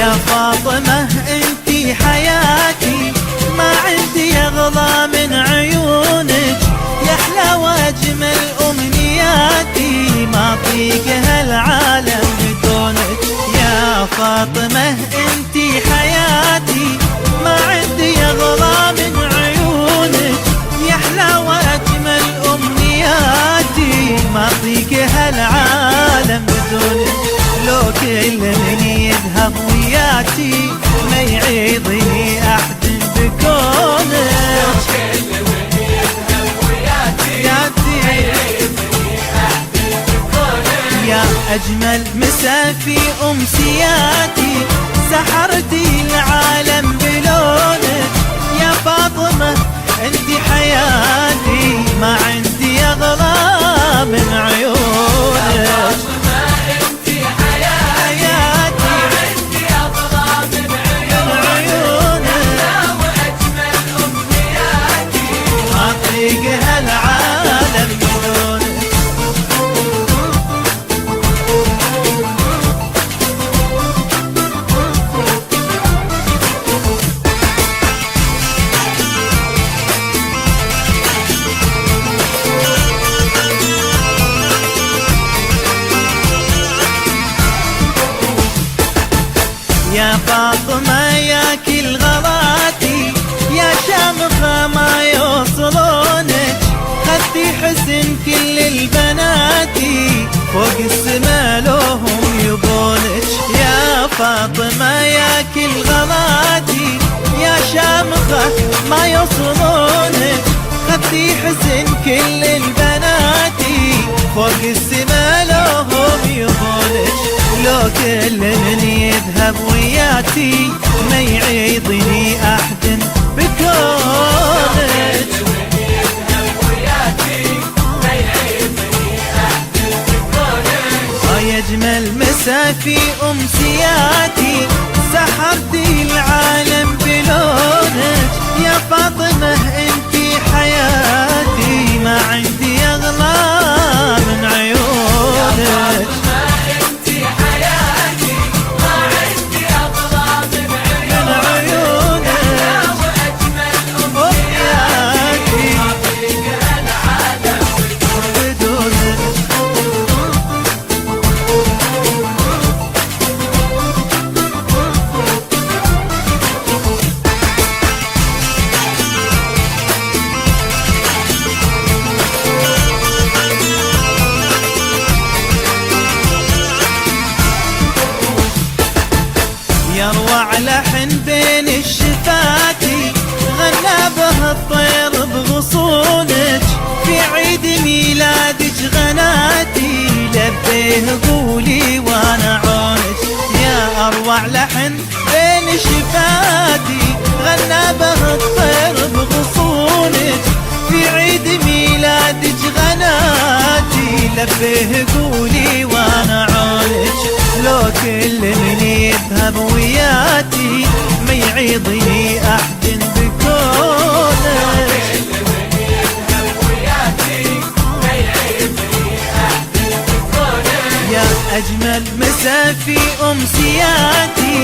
يا فاطمة انتي حياتي، ما عندي اغلى من عيونك، يا احلى واجمل امنياتي، ما اطيق هالعالم بدونك. يا فاطمة انتي حياتي، ما عندي اغلى من عيونك، يا احلى واجمل امنياتي، ما اطيق هالعالم بدونك. لو كل من يذهب وياتي، ما يعيضني احد بكونك. لو كل من يذهب وياتي، ما يعيضني احد بكونك. يا اجمل مسا في امسياتي، سحرتي العالم بلونك. يا فاطمة انتي حياتي، ما عندي اغلى من عيونك. يا فاطمة يا كل غلاتي، يا شامخة ما يوصلونك، خدتي حسن كل البناتي، فوق السما لوهم يبونك. يا فاطمة يا كل غلاتي، يا شامخة ما يوصلونك، خدتي حسن كل البناتي، فوق السما لوهم يبونك. لو كل من يذهب وياتي، ما يعيضني احد بكونك. يا اجمل مسا في امسياتي، سحرتي العالم بلونك. يا فاطمة انتي حياتي، ما عندي اغلى من عيونك. يروع لحن بين الشفاتي، غنى به الطير بغصونك، في عيد ميلادك غناتي، لبيه قولي وانا عونك. يا اروع لحن بين شفاتي، غنى به الطير بغصونك، في عيد ميلادك غناتي، لبيه قولي وانا عونك. لو كل من يذهب وياتي، ما يعيضني احد بكونك. يا اجمل مسا في امسياتي،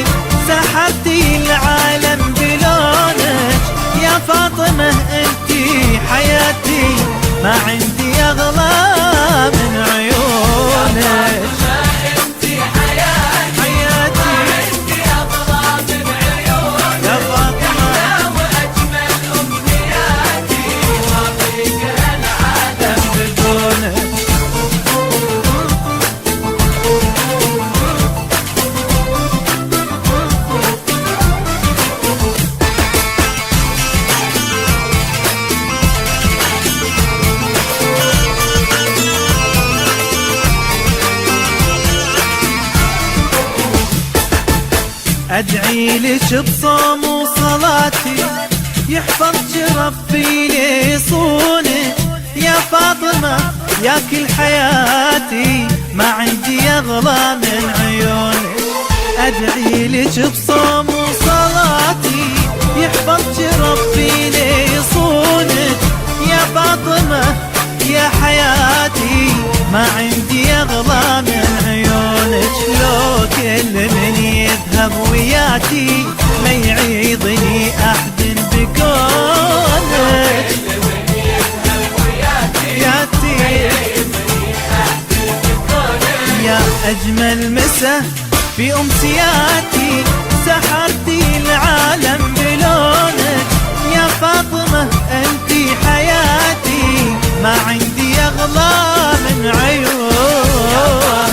سحرتي العالم بلونك. يا فاطمة انتي حياتي، ما عندي اغلى من عيونك. ادعي لك بصوم وصلاتي، يحفظك ربي ليصونك. يا فاطمة يا كل حياتي، ما عندي اغلى من عيونك. ادعي لك بصوم وصلاتي، يحفظك ربي ليصونك. يا فاطمة يا حياتي، ما عندي اغلى من عيونك. لو كل من يذهب ويا يا أجمل مسا في أمسياتي، سحرتي العالم بلونك يا فاطمة أنتي حياتي، ما عندي أغلى من عيونك.